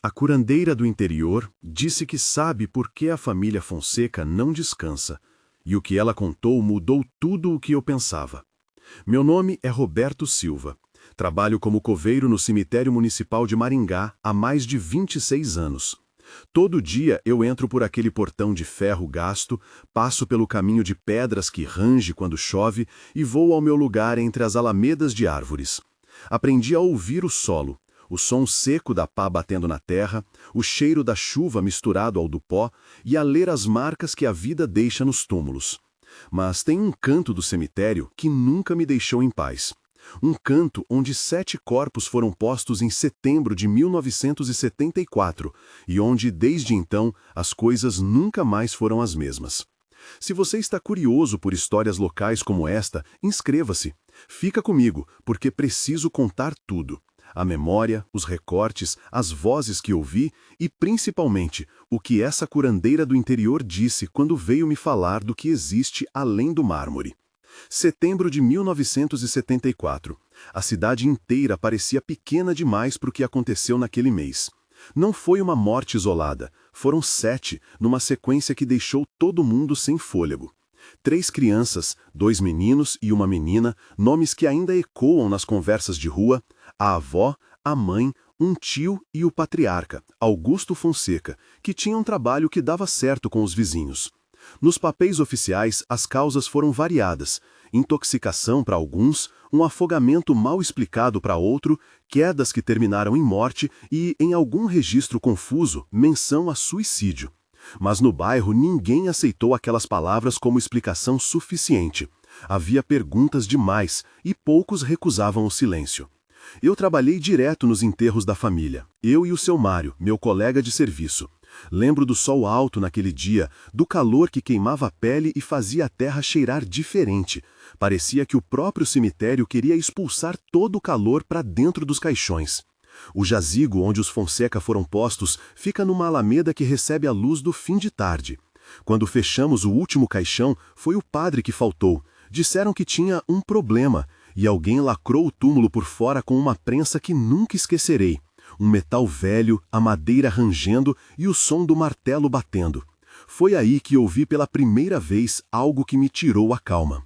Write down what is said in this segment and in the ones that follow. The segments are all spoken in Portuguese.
A curandeira do interior disse que sabe por que a família Fonseca não descansa, e o que ela contou mudou tudo o que eu pensava. Meu nome é Roberto Silva. Trabalho como coveiro no cemitério municipal de Maringá há mais de 26 anos. Todo dia eu entro por aquele portão de ferro gasto, passo pelo caminho de pedras que range quando chove e vou ao meu lugar entre as alamedas de árvores. Aprendi a ouvir o solo, o som seco da pá batendo na terra, o cheiro da chuva misturado ao do pó e a ler as marcas que a vida deixa nos túmulos. Mas tem um canto do cemitério que nunca me deixou em paz. Um canto onde 7 corpos foram postos em setembro de 1974 e onde, desde então, as coisas nunca mais foram as mesmas. Se você está curioso por histórias locais como esta, inscreva-se. Fica comigo, porque preciso contar tudo. A memória, os recortes, as vozes que ouvi e, principalmente, o que essa curandeira do interior disse quando veio me falar do que existe além do mármore. Setembro de 1974. A cidade inteira parecia pequena demais para o que aconteceu naquele mês. Não foi uma morte isolada, foram 7, numa sequência que deixou todo mundo sem fôlego. 3 crianças, 2 meninos e uma menina, nomes que ainda ecoam nas conversas de rua, a avó, a mãe, um tio e o patriarca, Augusto Fonseca, que tinha um trabalho que dava certo com os vizinhos. Nos papéis oficiais, as causas foram variadas: intoxicação para alguns, um afogamento mal explicado para outro, quedas que terminaram em morte e, em algum registro confuso, menção a suicídio. Mas no bairro ninguém aceitou aquelas palavras como explicação suficiente. Havia perguntas demais e poucos recusavam o silêncio. Eu trabalhei direto nos enterros da família, eu e o seu Mário, meu colega de serviço. Lembro do sol alto naquele dia, do calor que queimava a pele e fazia a terra cheirar diferente. Parecia que o próprio cemitério queria expulsar todo o calor para dentro dos caixões. O jazigo onde os Fonseca foram postos fica numa alameda que recebe a luz do fim de tarde. Quando fechamos o último caixão, foi o padre que faltou. Disseram que tinha um problema, e alguém lacrou o túmulo por fora com uma prensa que nunca esquecerei. Um metal velho, a madeira rangendo e o som do martelo batendo. Foi aí que ouvi pela primeira vez algo que me tirou a calma.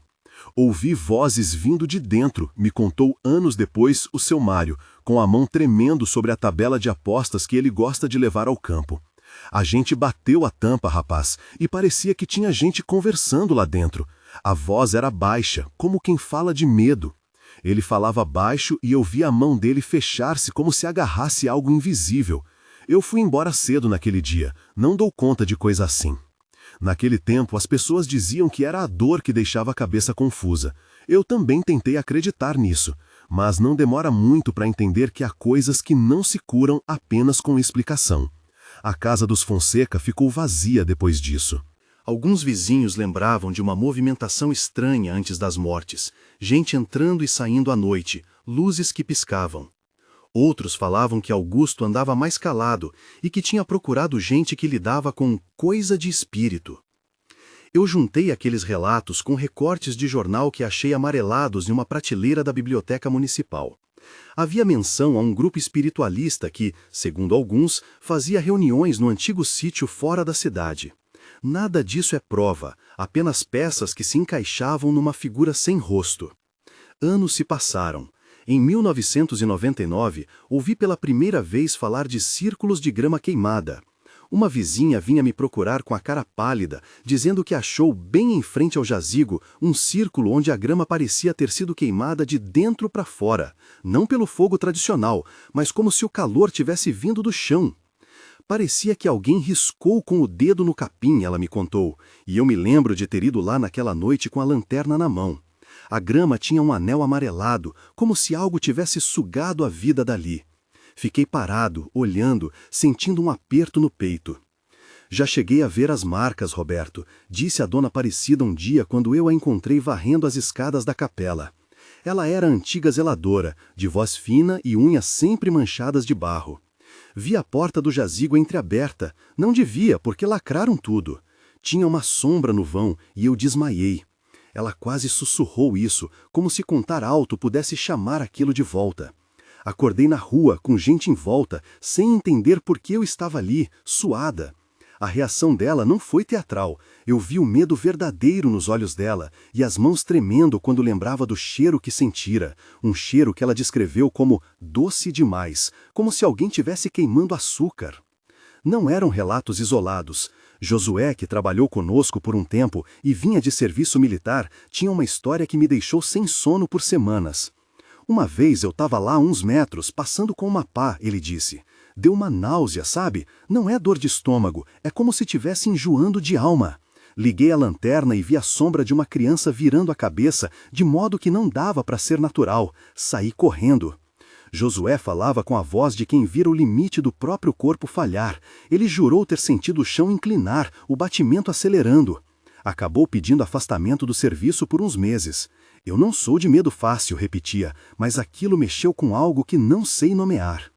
Ouvi vozes vindo de dentro, me contou anos depois o seu Mário, com a mão tremendo sobre a tabela de apostas que ele gosta de levar ao campo. A gente bateu a tampa, rapaz, e parecia que tinha gente conversando lá dentro. A voz era baixa, como quem fala de medo. Ele falava baixo e eu vi a mão dele fechar-se como se agarrasse algo invisível. Eu fui embora cedo naquele dia, não dou conta de coisa assim. Naquele tempo, as pessoas diziam que era a dor que deixava a cabeça confusa. Eu também tentei acreditar nisso, mas não demora muito para entender que há coisas que não se curam apenas com explicação. A casa dos Fonseca ficou vazia depois disso. Alguns vizinhos lembravam de uma movimentação estranha antes das mortes, gente entrando e saindo à noite, luzes que piscavam. Outros falavam que Augusto andava mais calado e que tinha procurado gente que lidava com coisa de espírito. Eu juntei aqueles relatos com recortes de jornal que achei amarelados em uma prateleira da biblioteca municipal. Havia menção a um grupo espiritualista que, segundo alguns, fazia reuniões no antigo sítio fora da cidade. Nada disso é prova, apenas peças que se encaixavam numa figura sem rosto. Anos se passaram. Em 1999, ouvi pela primeira vez falar de círculos de grama queimada. Uma vizinha vinha me procurar com a cara pálida, dizendo que achou bem em frente ao jazigo um círculo onde a grama parecia ter sido queimada de dentro para fora, não pelo fogo tradicional, mas como se o calor tivesse vindo do chão. Parecia que alguém riscou com o dedo no capim, ela me contou, e eu me lembro de ter ido lá naquela noite com a lanterna na mão. A grama tinha um anel amarelado, como se algo tivesse sugado a vida dali. Fiquei parado, olhando, sentindo um aperto no peito. Já cheguei a ver as marcas, Roberto, disse a dona Aparecida um dia quando eu a encontrei varrendo as escadas da capela. Ela era a antiga zeladora, de voz fina e unhas sempre manchadas de barro. Vi a porta do jazigo entreaberta. Não devia, porque lacraram tudo. Tinha uma sombra no vão e eu desmaiei. Ela quase sussurrou isso, como se contar alto pudesse chamar aquilo de volta. Acordei na rua, com gente em volta, sem entender por que eu estava ali, suada. A reação dela não foi teatral. Eu vi o medo verdadeiro nos olhos dela e as mãos tremendo quando lembrava do cheiro que sentira, um cheiro que ela descreveu como doce demais, como se alguém tivesse queimando açúcar. Não eram relatos isolados. Josué, que trabalhou conosco por um tempo e vinha de serviço militar, tinha uma história que me deixou sem sono por semanas. Uma vez eu estava lá a uns metros, passando com uma pá, ele disse. Deu uma náusea, sabe? Não é dor de estômago, é como se tivesse enjoando de alma. Liguei a lanterna e vi a sombra de uma criança virando a cabeça, de modo que não dava para ser natural. Saí correndo. Josué falava com a voz de quem vira o limite do próprio corpo falhar. Ele jurou ter sentido o chão inclinar, o batimento acelerando. Acabou pedindo afastamento do serviço por uns meses. Eu não sou de medo fácil, repetia, mas aquilo mexeu com algo que não sei nomear.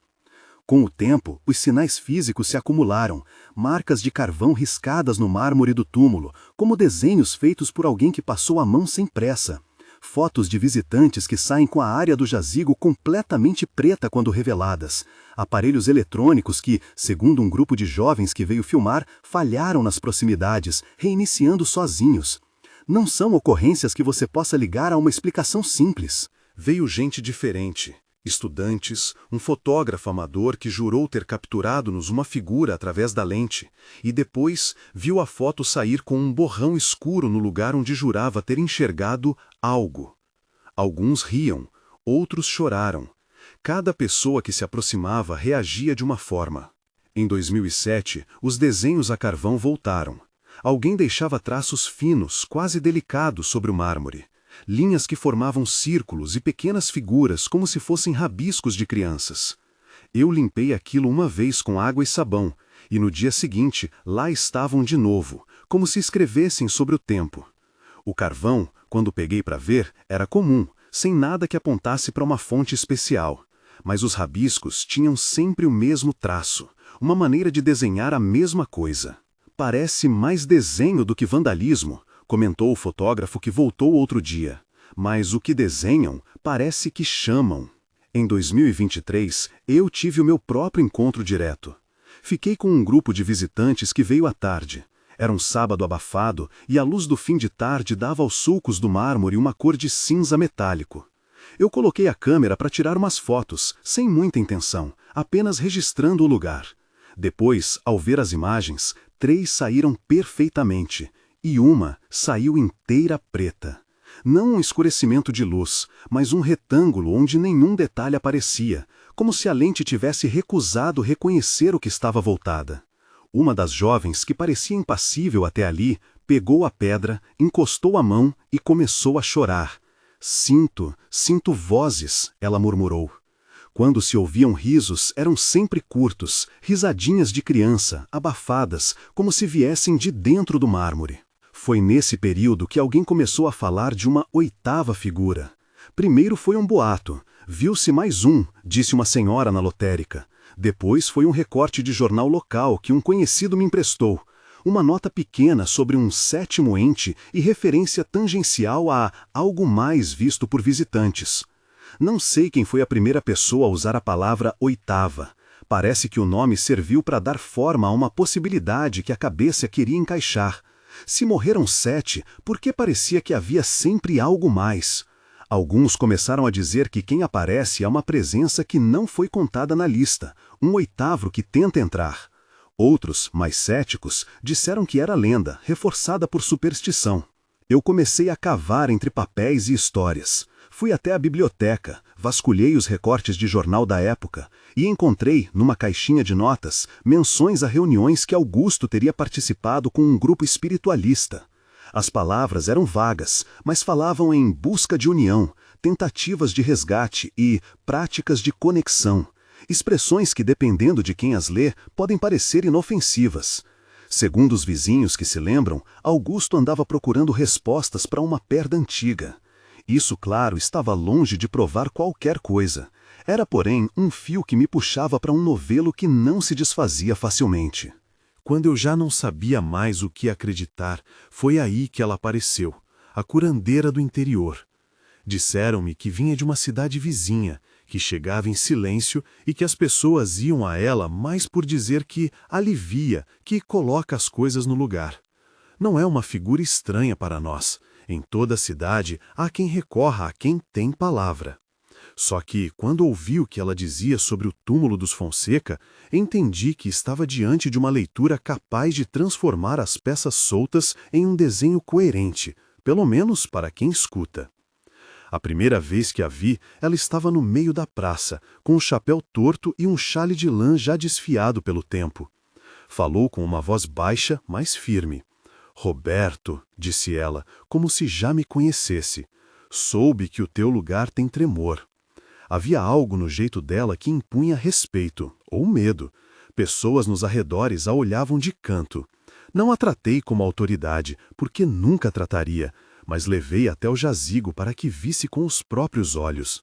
Com o tempo, os sinais físicos se acumularam, marcas de carvão riscadas no mármore do túmulo, como desenhos feitos por alguém que passou a mão sem pressa. Fotos de visitantes que saem com a área do jazigo completamente preta quando reveladas. Aparelhos eletrônicos que, segundo um grupo de jovens que veio filmar, falharam nas proximidades, reiniciando sozinhos. Não são ocorrências que você possa ligar a uma explicação simples. Veio gente diferente. Estudantes, um fotógrafo amador que jurou ter capturado-nos uma figura através da lente, e depois viu a foto sair com um borrão escuro no lugar onde jurava ter enxergado algo. Alguns riam, outros choraram. Cada pessoa que se aproximava reagia de uma forma. Em 2007, os desenhos a carvão voltaram. Alguém deixava traços finos, quase delicados sobre o mármore. Linhas que formavam círculos e pequenas figuras como se fossem rabiscos de crianças. Eu limpei aquilo uma vez com água e sabão, e no dia seguinte lá estavam de novo, como se escrevessem sobre o tempo. O carvão, quando peguei para ver, era comum, sem nada que apontasse para uma fonte especial. Mas os rabiscos tinham sempre o mesmo traço, uma maneira de desenhar a mesma coisa. Parece mais desenho do que vandalismo, comentou o fotógrafo que voltou outro dia. Mas o que desenham parece que chamam. Em 2023, eu tive o meu próprio encontro direto. Fiquei com um grupo de visitantes que veio à tarde. Era um sábado abafado e a luz do fim de tarde dava aos sulcos do mármore uma cor de cinza metálico. Eu coloquei a câmera para tirar umas fotos, sem muita intenção, apenas registrando o lugar. Depois, ao ver as imagens, 3 saíram perfeitamente. E uma saiu inteira preta. Não um escurecimento de luz, mas um retângulo onde nenhum detalhe aparecia, como se a lente tivesse recusado reconhecer o que estava voltada. Uma das jovens, que parecia impassível até ali, pegou a pedra, encostou a mão e começou a chorar. Sinto vozes, ela murmurou. Quando se ouviam risos, eram sempre curtos, risadinhas de criança, abafadas, como se viessem de dentro do mármore. Foi nesse período que alguém começou a falar de uma 8ª figura. Primeiro foi um boato. Viu-se mais um, disse uma senhora na lotérica. Depois foi um recorte de jornal local que um conhecido me emprestou. Uma nota pequena sobre um 7º ente e referência tangencial a algo mais visto por visitantes. Não sei quem foi a primeira pessoa a usar a palavra 8ª. Parece que o nome serviu para dar forma a uma possibilidade que a cabeça queria encaixar. Se morreram 7, por que parecia que havia sempre algo mais? Alguns começaram a dizer que quem aparece é uma presença que não foi contada na lista, um 8º que tenta entrar. Outros, mais céticos, disseram que era lenda, reforçada por superstição. Eu comecei a cavar entre papéis e histórias. Fui até a biblioteca, vasculhei os recortes de jornal da época e encontrei, numa caixinha de notas, menções a reuniões que Augusto teria participado com um grupo espiritualista. As palavras eram vagas, mas falavam em busca de união, tentativas de resgate e práticas de conexão. Expressões que, dependendo de quem as lê, podem parecer inofensivas. Segundo os vizinhos que se lembram, Augusto andava procurando respostas para uma perda antiga. Isso, claro, estava longe de provar qualquer coisa. Era, porém, um fio que me puxava para um novelo que não se desfazia facilmente. Quando eu já não sabia mais o que acreditar, foi aí que ela apareceu, a curandeira do interior. Disseram-me que vinha de uma cidade vizinha, que chegava em silêncio e que as pessoas iam a ela mais por dizer que alivia, que coloca as coisas no lugar. Não é uma figura estranha para nós. Em toda a cidade há quem recorra a quem tem palavra. Só que, quando ouvi o que ela dizia sobre o túmulo dos Fonseca, entendi que estava diante de uma leitura capaz de transformar as peças soltas em um desenho coerente, pelo menos para quem escuta. A primeira vez que a vi, ela estava no meio da praça, com o chapéu torto e um xale de lã já desfiado pelo tempo. Falou com uma voz baixa, mas firme. "Roberto", disse ela, como se já me conhecesse, "soube que o teu lugar tem tremor." Havia algo no jeito dela que impunha respeito, ou medo. Pessoas nos arredores a olhavam de canto. Não a tratei como autoridade, porque nunca trataria, mas levei até o jazigo para que visse com os próprios olhos.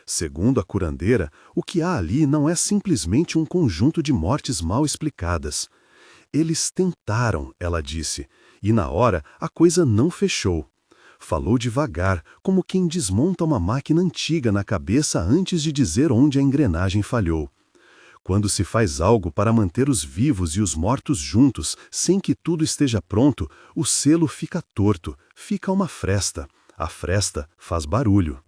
Segundo a curandeira, o que há ali não é simplesmente um conjunto de mortes mal explicadas. Eles tentaram, ela disse, e na hora a coisa não fechou. Falou devagar, como quem desmonta uma máquina antiga na cabeça antes de dizer onde a engrenagem falhou. Quando se faz algo para manter os vivos e os mortos juntos, sem que tudo esteja pronto, o selo fica torto, fica uma fresta. A fresta faz barulho.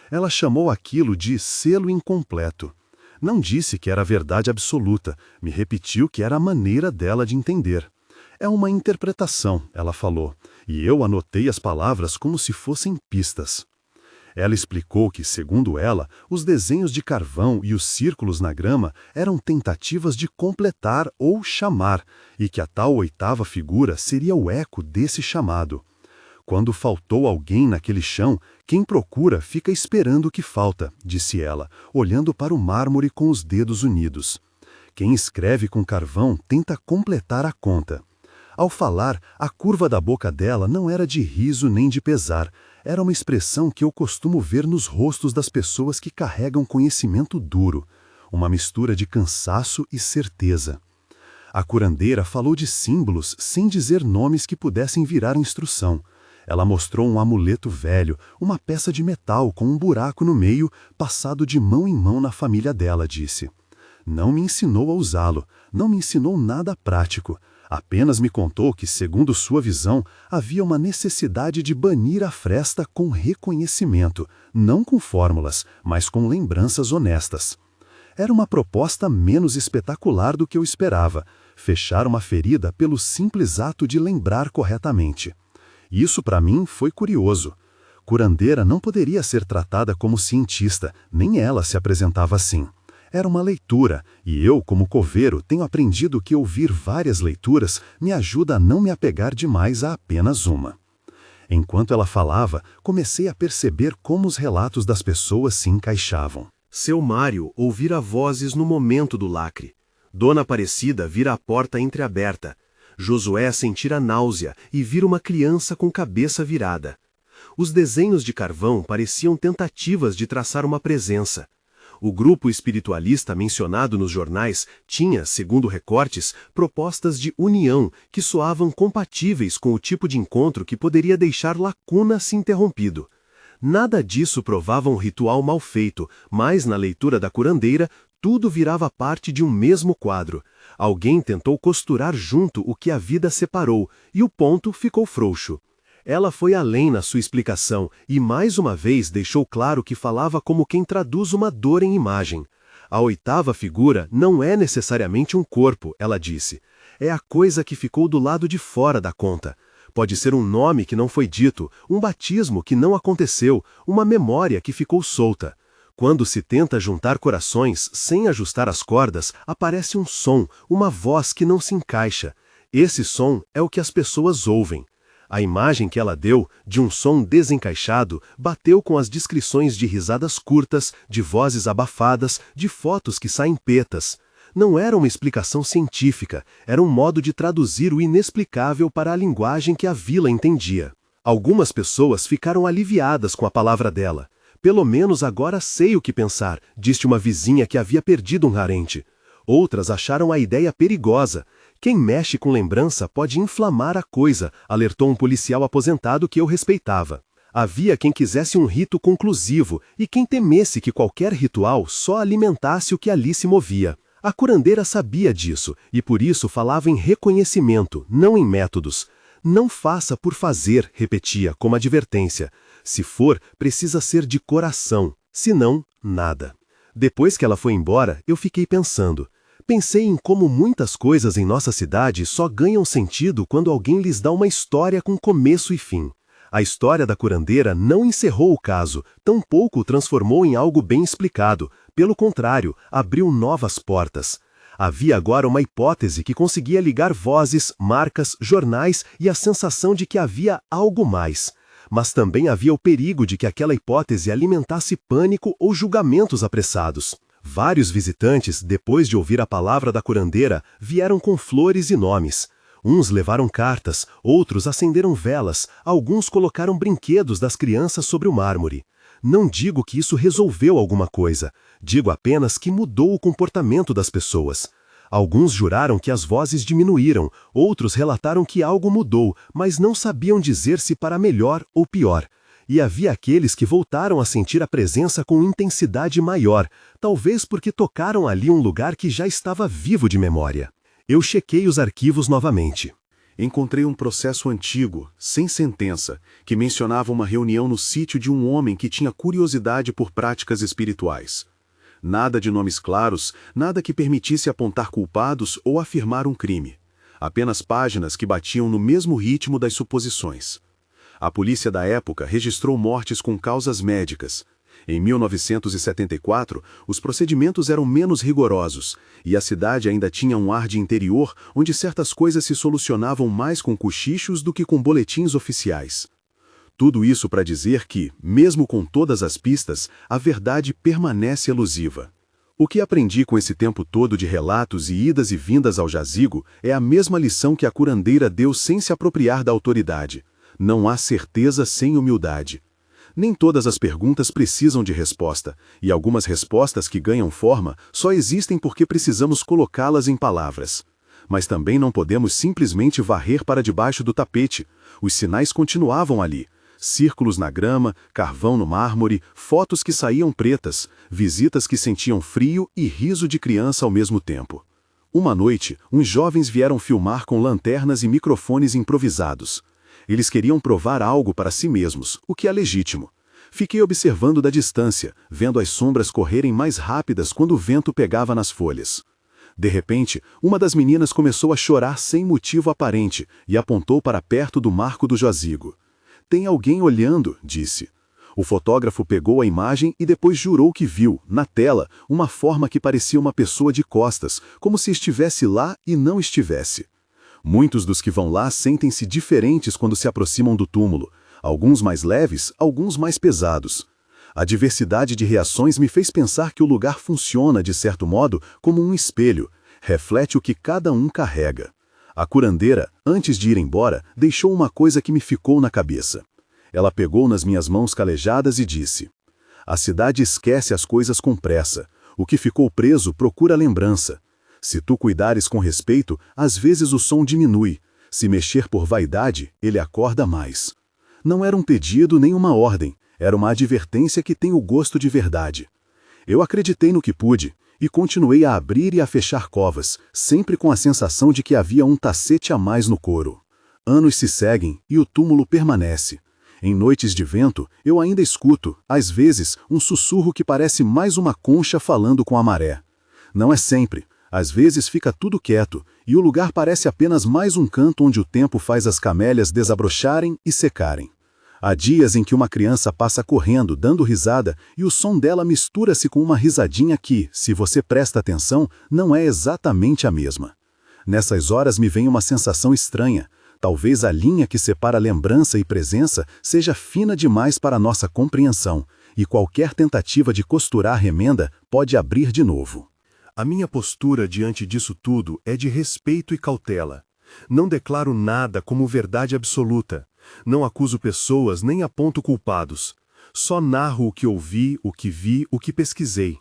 Ela chamou aquilo de selo incompleto. Não disse que era verdade absoluta, me repetiu que era a maneira dela de entender. "É uma interpretação", ela falou, e eu anotei as palavras como se fossem pistas. Ela explicou que, segundo ela, os desenhos de carvão e os círculos na grama eram tentativas de completar ou chamar, e que a tal oitava figura seria o eco desse chamado. "Quando faltou alguém naquele chão, quem procura fica esperando o que falta", disse ela, olhando para o mármore com os dedos unidos. "Quem escreve com carvão tenta completar a conta." Ao falar, a curva da boca dela não era de riso nem de pesar, era uma expressão que eu costumo ver nos rostos das pessoas que carregam conhecimento duro, uma mistura de cansaço e certeza. A curandeira falou de símbolos sem dizer nomes que pudessem virar instrução. Ela mostrou um amuleto velho, uma peça de metal com um buraco no meio, passado de mão em mão na família dela, disse. Não me ensinou a usá-lo, não me ensinou nada prático. Apenas me contou que, segundo sua visão, havia uma necessidade de banir a fresta com reconhecimento, não com fórmulas, mas com lembranças honestas. Era uma proposta menos espetacular do que eu esperava, fechar uma ferida pelo simples ato de lembrar corretamente. Isso, para mim, foi curioso. Curandeira não poderia ser tratada como cientista, nem ela se apresentava assim. Era uma leitura, e eu, como coveiro, tenho aprendido que ouvir várias leituras me ajuda a não me apegar demais a apenas uma. Enquanto ela falava, comecei a perceber como os relatos das pessoas se encaixavam. Seu Mário ouvira vozes no momento do lacre. Dona Aparecida vira a porta entreaberta. Josué sentira náusea e vira uma criança com cabeça virada. Os desenhos de carvão pareciam tentativas de traçar uma presença. O grupo espiritualista mencionado nos jornais tinha, segundo recortes, propostas de união que soavam compatíveis com o tipo de encontro que poderia deixar lacuna se interrompido. Nada disso provava um ritual mal feito, mas na leitura da curandeira, tudo virava parte de um mesmo quadro. Alguém tentou costurar junto o que a vida separou, e o ponto ficou frouxo. Ela foi além na sua explicação e mais uma vez deixou claro que falava como quem traduz uma dor em imagem. A oitava figura não é necessariamente um corpo, ela disse. É a coisa que ficou do lado de fora da conta. Pode ser um nome que não foi dito, um batismo que não aconteceu, uma memória que ficou solta. Quando se tenta juntar corações sem ajustar as cordas, aparece um som, uma voz que não se encaixa. Esse som é o que as pessoas ouvem. A imagem que ela deu, de um som desencaixado, bateu com as descrições de risadas curtas, de vozes abafadas, de fotos que saem petas. Não era uma explicação científica, era um modo de traduzir o inexplicável para a linguagem que a vila entendia. Algumas pessoas ficaram aliviadas com a palavra dela. Pelo menos agora sei o que pensar, disse uma vizinha que havia perdido um parente. Outras acharam a ideia perigosa. Quem mexe com lembrança pode inflamar a coisa, alertou um policial aposentado que eu respeitava. Havia quem quisesse um rito conclusivo e quem temesse que qualquer ritual só alimentasse o que ali se movia. A curandeira sabia disso e por isso falava em reconhecimento, não em métodos. Não faça por fazer, repetia como advertência. Se for, precisa ser de coração, senão, nada. Depois que ela foi embora, eu fiquei pensando. Pensei em como muitas coisas em nossa cidade só ganham sentido quando alguém lhes dá uma história com começo e fim. A história da curandeira não encerrou o caso, tampouco o transformou em algo bem explicado. Pelo contrário, abriu novas portas. Havia agora uma hipótese que conseguia ligar vozes, marcas, jornais e a sensação de que havia algo mais. Mas também havia o perigo de que aquela hipótese alimentasse pânico ou julgamentos apressados. Vários visitantes, depois de ouvir a palavra da curandeira, vieram com flores e nomes. Uns levaram cartas, outros acenderam velas, alguns colocaram brinquedos das crianças sobre o mármore. Não digo que isso resolveu alguma coisa, digo apenas que mudou o comportamento das pessoas. Alguns juraram que as vozes diminuíram, outros relataram que algo mudou, mas não sabiam dizer se para melhor ou pior. E havia aqueles que voltaram a sentir a presença com intensidade maior, talvez porque tocaram ali um lugar que já estava vivo de memória. Eu chequei os arquivos novamente. Encontrei um processo antigo, sem sentença, que mencionava uma reunião no sítio de um homem que tinha curiosidade por práticas espirituais. Nada de nomes claros, nada que permitisse apontar culpados ou afirmar um crime. Apenas páginas que batiam no mesmo ritmo das suposições. A polícia da época registrou mortes com causas médicas. Em 1974, os procedimentos eram menos rigorosos, e a cidade ainda tinha um ar de interior onde certas coisas se solucionavam mais com cochichos do que com boletins oficiais. Tudo isso para dizer que, mesmo com todas as pistas, a verdade permanece elusiva. O que aprendi com esse tempo todo de relatos e idas e vindas ao jazigo é a mesma lição que a curandeira deu sem se apropriar da autoridade. Não há certeza sem humildade. Nem todas as perguntas precisam de resposta, e algumas respostas que ganham forma só existem porque precisamos colocá-las em palavras. Mas também não podemos simplesmente varrer para debaixo do tapete. Os sinais continuavam ali. Círculos na grama, carvão no mármore, fotos que saíam pretas, visitas que sentiam frio e riso de criança ao mesmo tempo. Uma noite, uns jovens vieram filmar com lanternas e microfones improvisados. Eles queriam provar algo para si mesmos, o que é legítimo. Fiquei observando da distância, vendo as sombras correrem mais rápidas quando o vento pegava nas folhas. De repente, uma das meninas começou a chorar sem motivo aparente e apontou para perto do marco do jazigo. "Tem alguém olhando", disse. O fotógrafo pegou a imagem e depois jurou que viu, na tela, uma forma que parecia uma pessoa de costas, como se estivesse lá e não estivesse. Muitos dos que vão lá sentem-se diferentes quando se aproximam do túmulo, alguns mais leves, alguns mais pesados. A diversidade de reações me fez pensar que o lugar funciona, de certo modo, como um espelho, reflete o que cada um carrega. A curandeira, antes de ir embora, deixou uma coisa que me ficou na cabeça. Ela pegou nas minhas mãos calejadas e disse: "A cidade esquece as coisas com pressa. O que ficou preso procura lembrança. Se tu cuidares com respeito, às vezes o som diminui. Se mexer por vaidade, ele acorda mais." Não era um pedido nem uma ordem, era uma advertência que tem o gosto de verdade. Eu acreditei no que pude, e continuei a abrir e a fechar covas, sempre com a sensação de que havia um tacete a mais no couro. Anos se seguem e o túmulo permanece. Em noites de vento, eu ainda escuto, às vezes, um sussurro que parece mais uma concha falando com a maré. Não é sempre. Às vezes fica tudo quieto, e o lugar parece apenas mais um canto onde o tempo faz as camélias desabrocharem e secarem. Há dias em que uma criança passa correndo, dando risada, e o som dela mistura-se com uma risadinha que, se você presta atenção, não é exatamente a mesma. Nessas horas me vem uma sensação estranha. Talvez a linha que separa lembrança e presença seja fina demais para nossa compreensão, e qualquer tentativa de costurar a remenda pode abrir de novo. A minha postura diante disso tudo é de respeito e cautela. Não declaro nada como verdade absoluta. Não acuso pessoas nem aponto culpados. Só narro o que ouvi, o que vi, o que pesquisei.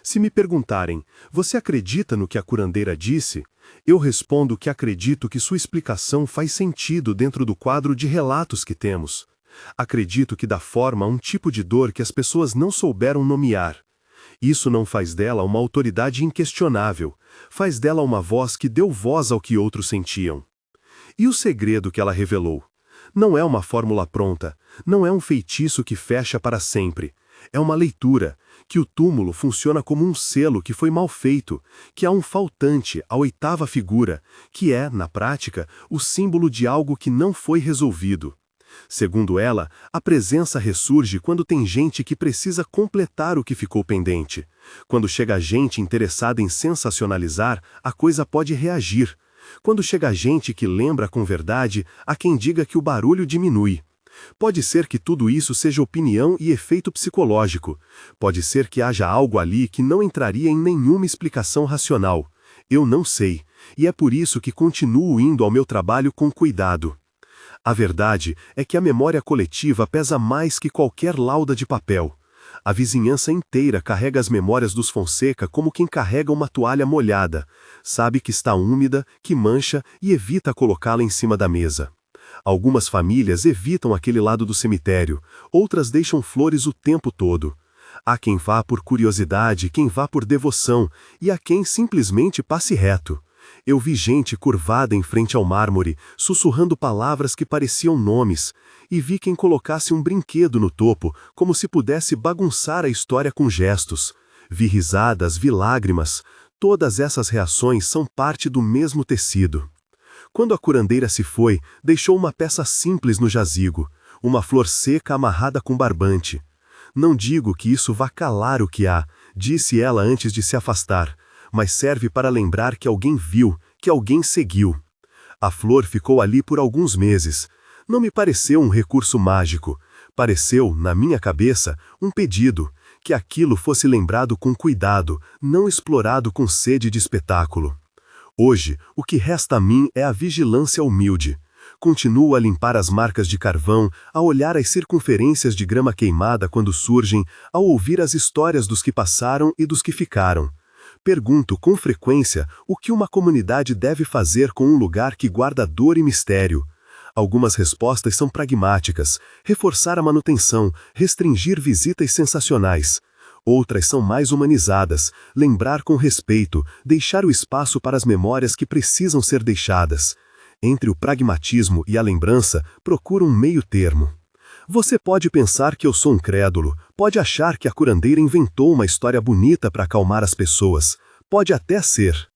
Se me perguntarem, você acredita no que a curandeira disse? Eu respondo que acredito que sua explicação faz sentido dentro do quadro de relatos que temos. Acredito que dá forma a um tipo de dor que as pessoas não souberam nomear. Isso não faz dela uma autoridade inquestionável, faz dela uma voz que deu voz ao que outros sentiam. E o segredo que ela revelou? Não é uma fórmula pronta, não é um feitiço que fecha para sempre. É uma leitura, que o túmulo funciona como um selo que foi mal feito, que há um faltante, a oitava figura, que é, na prática, o símbolo de algo que não foi resolvido. Segundo ela, a presença ressurge quando tem gente que precisa completar o que ficou pendente. Quando chega gente interessada em sensacionalizar, a coisa pode reagir. Quando chega gente que lembra com verdade, há quem diga que o barulho diminui. Pode ser que tudo isso seja opinião e efeito psicológico. Pode ser que haja algo ali que não entraria em nenhuma explicação racional. Eu não sei, e é por isso que continuo indo ao meu trabalho com cuidado. A verdade é que a memória coletiva pesa mais que qualquer lauda de papel. A vizinhança inteira carrega as memórias dos Fonseca como quem carrega uma toalha molhada. Sabe que está úmida, que mancha e evita colocá-la em cima da mesa. Algumas famílias evitam aquele lado do cemitério, outras deixam flores o tempo todo. Há quem vá por curiosidade, quem vá por devoção, e há quem simplesmente passe reto. Eu vi gente curvada em frente ao mármore, sussurrando palavras que pareciam nomes, e vi quem colocasse um brinquedo no topo, como se pudesse bagunçar a história com gestos. Vi risadas, vi lágrimas. Todas essas reações são parte do mesmo tecido. Quando a curandeira se foi, deixou uma peça simples no jazigo, uma flor seca amarrada com barbante. Não digo que isso vá calar o que há, disse ela antes de se afastar, mas serve para lembrar que alguém viu, que alguém seguiu. A flor ficou ali por alguns meses. Não me pareceu um recurso mágico. Pareceu, na minha cabeça, um pedido, que aquilo fosse lembrado com cuidado, não explorado com sede de espetáculo. Hoje, o que resta a mim é a vigilância humilde. Continuo a limpar as marcas de carvão, a olhar as circunferências de grama queimada quando surgem, a ouvir as histórias dos que passaram e dos que ficaram. Pergunto com frequência o que uma comunidade deve fazer com um lugar que guarda dor e mistério. Algumas respostas são pragmáticas: reforçar a manutenção, restringir visitas sensacionais. Outras são mais humanizadas: lembrar com respeito, deixar o espaço para as memórias que precisam ser deixadas. Entre o pragmatismo e a lembrança, procuro um meio termo. Você pode pensar que eu sou um crédulo, pode achar que a curandeira inventou uma história bonita para acalmar as pessoas. Pode até ser.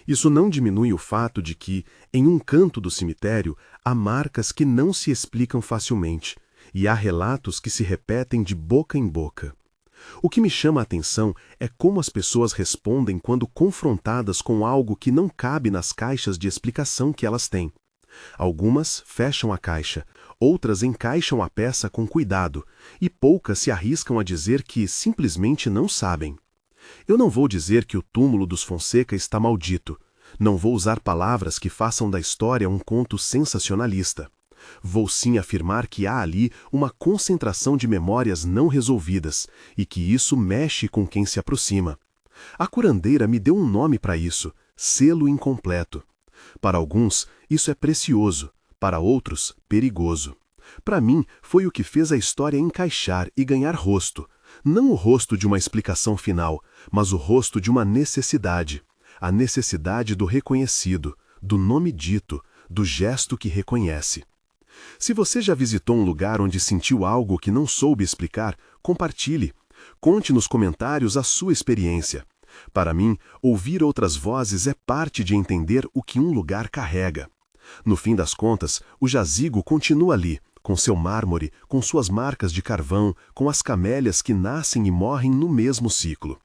Isso não diminui o fato de que, em um canto do cemitério, há marcas que não se explicam facilmente, e há relatos que se repetem de boca em boca. O que me chama a atenção é como as pessoas respondem quando confrontadas com algo que não cabe nas caixas de explicação que elas têm. Algumas fecham a caixa, outras encaixam a peça com cuidado, e poucas se arriscam a dizer que simplesmente não sabem. Eu não vou dizer que o túmulo dos Fonseca está maldito. Não vou usar palavras que façam da história um conto sensacionalista. Vou sim afirmar que há ali uma concentração de memórias não resolvidas e que isso mexe com quem se aproxima. A curandeira me deu um nome para isso: selo incompleto. Para alguns, isso é precioso, para outros, perigoso. Para mim, foi o que fez a história encaixar e ganhar rosto. Não o rosto de uma explicação final, mas o rosto de uma necessidade. A necessidade do reconhecido, do nome dito, do gesto que reconhece. Se você já visitou um lugar onde sentiu algo que não soube explicar, compartilhe. Conte nos comentários a sua experiência. Para mim, ouvir outras vozes é parte de entender o que um lugar carrega. No fim das contas, o jazigo continua ali, com seu mármore, com suas marcas de carvão, com as camélias que nascem e morrem no mesmo ciclo.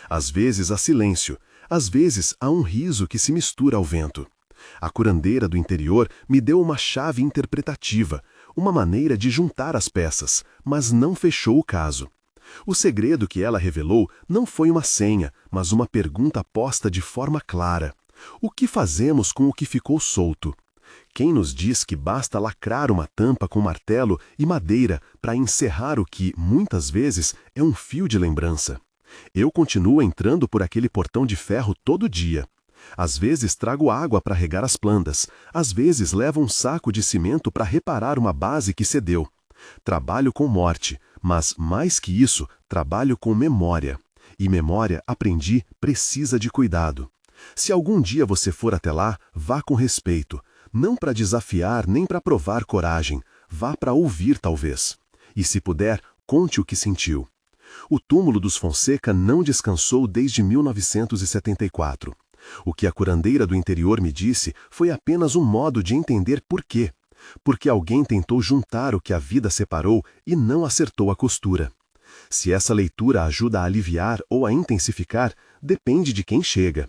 Às vezes há silêncio, às vezes há um riso que se mistura ao vento. A curandeira do interior me deu uma chave interpretativa, uma maneira de juntar as peças, mas não fechou o caso. O segredo que ela revelou não foi uma senha, mas uma pergunta posta de forma clara. O que fazemos com o que ficou solto? Quem nos diz que basta lacrar uma tampa com martelo e madeira para encerrar o que, muitas vezes, é um fio de lembrança? Eu continuo entrando por aquele portão de ferro todo dia. Às vezes trago água para regar as plantas, às vezes levo um saco de cimento para reparar uma base que cedeu. Trabalho com morte, mas, mais que isso, trabalho com memória. E memória, aprendi, precisa de cuidado. Se algum dia você for até lá, vá com respeito. Não para desafiar nem para provar coragem. Vá para ouvir, talvez. E se puder, conte o que sentiu. O túmulo dos Fonseca não descansou desde 1974. O que a curandeira do interior me disse foi apenas um modo de entender por quê. Porque alguém tentou juntar o que a vida separou e não acertou a costura. Se essa leitura ajuda a aliviar ou a intensificar, depende de quem chega.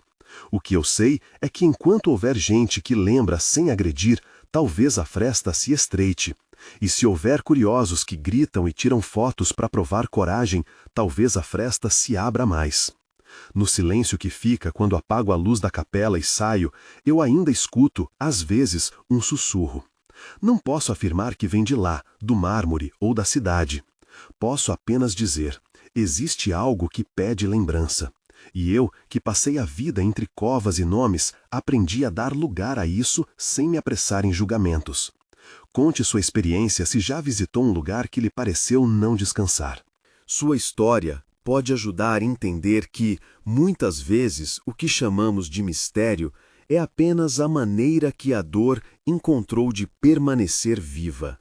O que eu sei é que enquanto houver gente que lembra sem agredir, talvez a fresta se estreite. E se houver curiosos que gritam e tiram fotos para provar coragem, talvez a fresta se abra mais. No silêncio que fica quando apago a luz da capela e saio, eu ainda escuto, às vezes, um sussurro. Não posso afirmar que vem de lá, do mármore ou da cidade. Posso apenas dizer, existe algo que pede lembrança. E eu, que passei a vida entre covas e nomes, aprendi a dar lugar a isso sem me apressar em julgamentos. Conte sua experiência se já visitou um lugar que lhe pareceu não descansar. Sua história pode ajudar a entender que, muitas vezes, o que chamamos de mistério é apenas a maneira que a dor encontrou de permanecer viva.